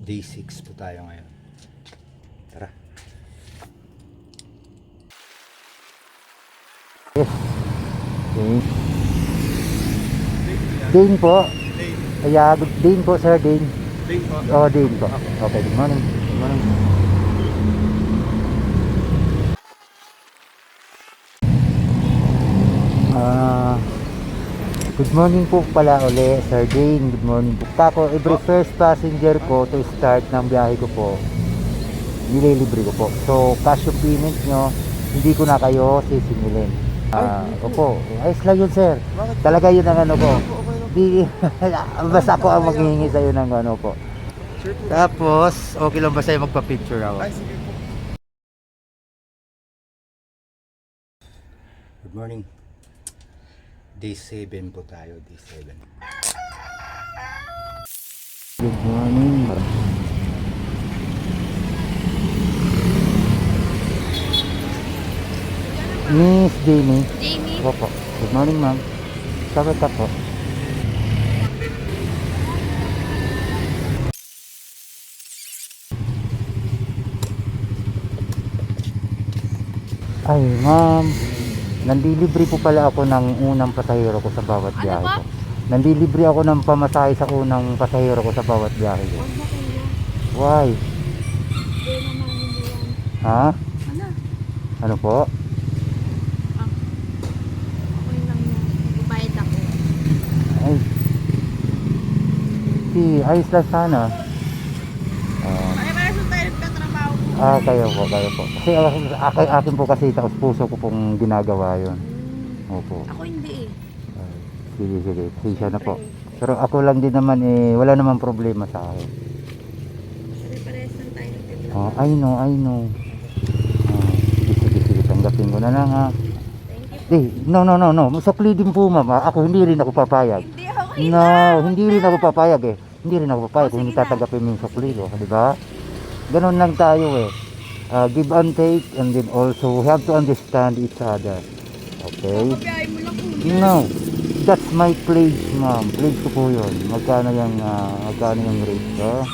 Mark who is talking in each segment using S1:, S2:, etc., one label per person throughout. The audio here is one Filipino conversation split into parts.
S1: Day 6 po tayo ngayon. Tara.
S2: Yes. Okay. Dane po. Kaya Dane po sir, Dane.
S1: Day po.
S2: Oh, Dane po. Okay, good morning. Good morning. Good morning po pala uli, Sir Dane. Good morning po. Kako, every first passenger ko to start ng biyahe ko po, nililibre ko po. So, cash yung payment nyo, hindi ko na kayo sisingilin. Opo, ayos lang yun, sir. Talaga yun ang ano ko. Di, basta ako ang maghihingi sa'yo ng ano po. Tapos, okay lang ba sa'yo magpa-picture ako?
S1: Good morning. Day 7 po tayo. Day 7.
S2: Good morning. Miss Jamie.
S3: Jamie.
S2: Opo. Good morning, ma'am. Sagot ka po. Ay, ma'am. Nandilibre po pala ako ng unang pasahero ko sa bawat biyahe ko. Nandilibre ako ng pamasahe sa unang pasahero ko sa bawat biyahe ko.
S3: Huwag na kuya.
S2: Why?
S3: Hindi naman hindi yan.
S2: Ha?
S3: Ano?
S2: Ano po?
S3: Okay lang yan. Magbayad ako.
S2: Ay. Si, ayos lang sana.
S3: Ay, para sa tayo nagtatrabaho ko.
S2: Kayo po. Kasi akin po kasi taos puso ko pong ginagawa yun. Opo.
S3: Ako hindi eh.
S2: Sige. Siya na po. Pero ako lang din naman wala namang problema sa akin.
S3: Pare-parehas lang tayo nagtatrabaho.
S2: I know. Sige. Tanggapin ko na lang ha.
S3: Thank you.
S2: No. Sukli din po ma'am. Ako hindi rin ako papayag.
S3: Hindi okay
S2: No,
S3: lang.
S2: hindi rin ako papayag eh. Hindi rin ako papayag kung
S3: Sige
S2: hindi
S3: na.
S2: tatanggapin mo yung sukli ko. Di ba? Ganun lang tayo eh. Give and take, and then also we have to understand each other. Okay?
S3: Papabiyahe mo lang kuya.
S2: No, that's my pledge, ma'am. Pledge ko po yun. Magkano yung rate ko?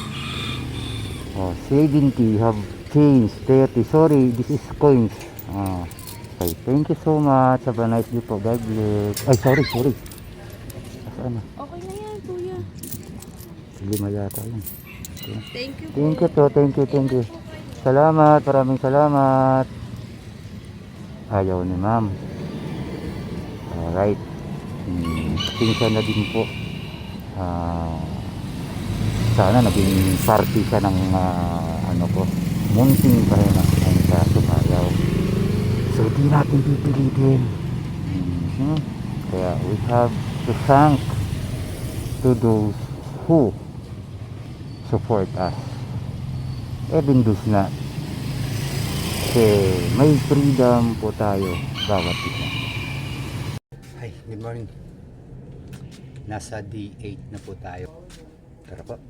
S2: 70 have changed. 30. Sorry, this is coins. Okay, thank you so much. Have a nice day po. God bless. Ay, sorry. Saan na?
S3: Okay na yan kuya.
S2: Lima yata yun. Okay.
S3: Thank you.
S2: Thank you. Salamat, maraming salamat. Ayaw ni ma'am. Alright. Pinsan na din po. Sana naging party siya ng munting kahina ang sumayaw. So di natin pipilitin. Kaya we have to thank to those who support us. Even those not. Kasi may freedom po tayo bawat isa.
S1: Hi, good morning. Nasa D8 na po tayo. Tara po.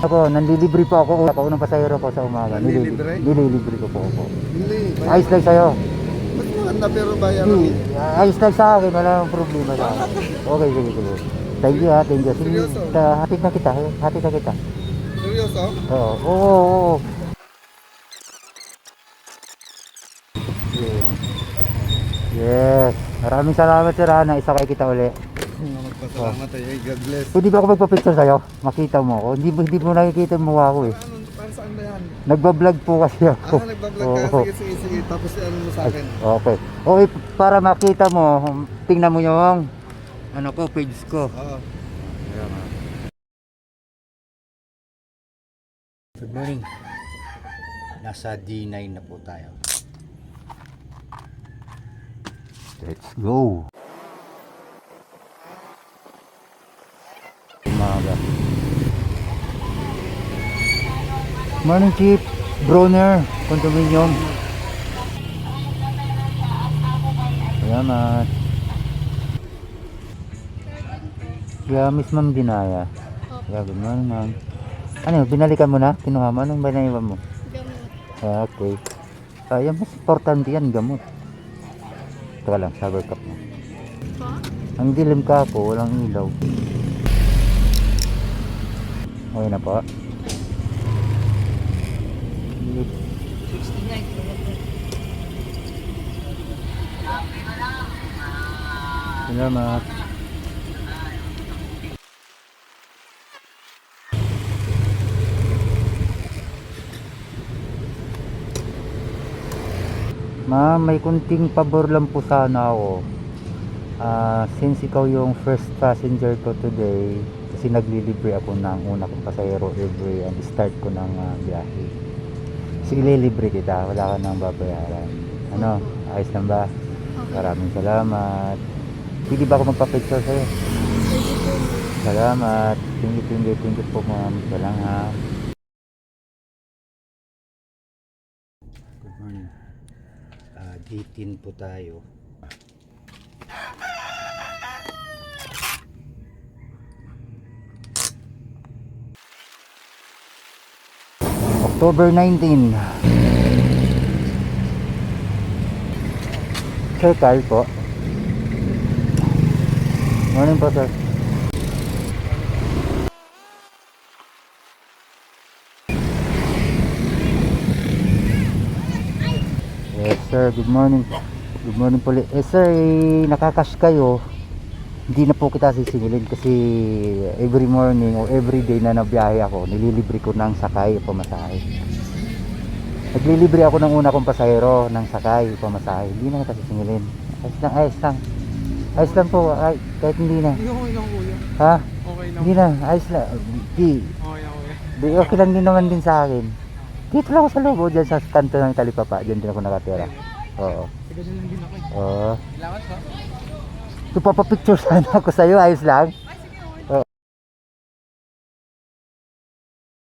S2: Ako, nandilibre po ako. Ako unang pasahero ko sa umaga.
S4: Nandilibre?
S2: Nililibre ko po ako.
S4: Hindi.
S2: Ayos lang sa'yo.
S4: Ba't maganda pero bayan
S2: Hindi.
S4: mo?
S2: Ayos lang sa akin. Wala nang problema sa akin. Okay, sige. Thank you ha. Sige,
S4: Seryoso?
S2: hatid na kita.
S4: Seryoso?
S2: Oo. Yes. Maraming salamat sir ha. Naisakay kita uli.
S4: Magpasalamat tayo. God bless.
S2: Pwede ba ako magpa-picture sa'yo? Makita mo ako. Hindi mo nakikita yung mukha ko eh.
S4: Para saan ba yan?
S2: Nagbablog po kasi ako.
S4: Nagbablog ka?
S2: Oo.
S4: Sige. Tapos ano mo sa akin?
S2: Okay. Okay, para makita mo, tingnan mo yung page ko.
S4: Oo.
S1: Good morning. Nasa D9 na po tayo.
S2: Let's go. Umaga. Morning Chief, Bronner, Condominium. Salamat. Yeah, Miss Ma'am Dinaya. Yeah, good morning ma'am. Ano, binalikan mo na? Kinuha mo? Anong binaiwan mo?
S3: Gamot.
S2: Okay. Kaya mas importante yan, gamot. Teka lang, shower cup mo.
S3: Po?
S2: Ang dilim ka po, walang ilaw. Okay na po. Salamat. Ma'am, may kunting pabor lang po sana ako. Since ikaw yung first passenger ko today, kasi naglilibre ako ng una kong pasahero every start ko ng biyahe. So ililibre kita, wala ka nang babayaran. Ano, ayos lang ba? Maraming salamat. Pwede ba ako magpa-picture sa'yo? Salamat. Thank you po ma'am. Ito lang ha.
S1: Good morning. D10 po tayo.
S2: October 19. Sir Carl po. Morning po sir. Yes sir, good morning. Good morning po. Sir, nakakash kayo. Hindi na po kita sisingilin kasi every morning o every day na nabiyahe ako, nililibre ko ng sakay o pamasahe. Naglilibre ako ng una kong pasahero ng sakay o pamasahe. Hindi na kita sisingilin. Ayos lang, ayos lang. Ayos lang po, ay, kahit hindi na.
S4: Okay lang kuya.
S2: Ha?
S4: Okay lang.
S2: Hindi na, ayos lang. Di,
S4: Okay lang kuya.
S2: di, okay lang din naman din sa akin. Dito lang ako sa loob, dyan sa kanto ng Talipapa, dyan din ako nakatira. Oo.
S4: Sige, dyan lang din ako.
S2: Oo.
S4: Salamat po.
S2: So, papapicture sana ako sa'yo, ayos lang.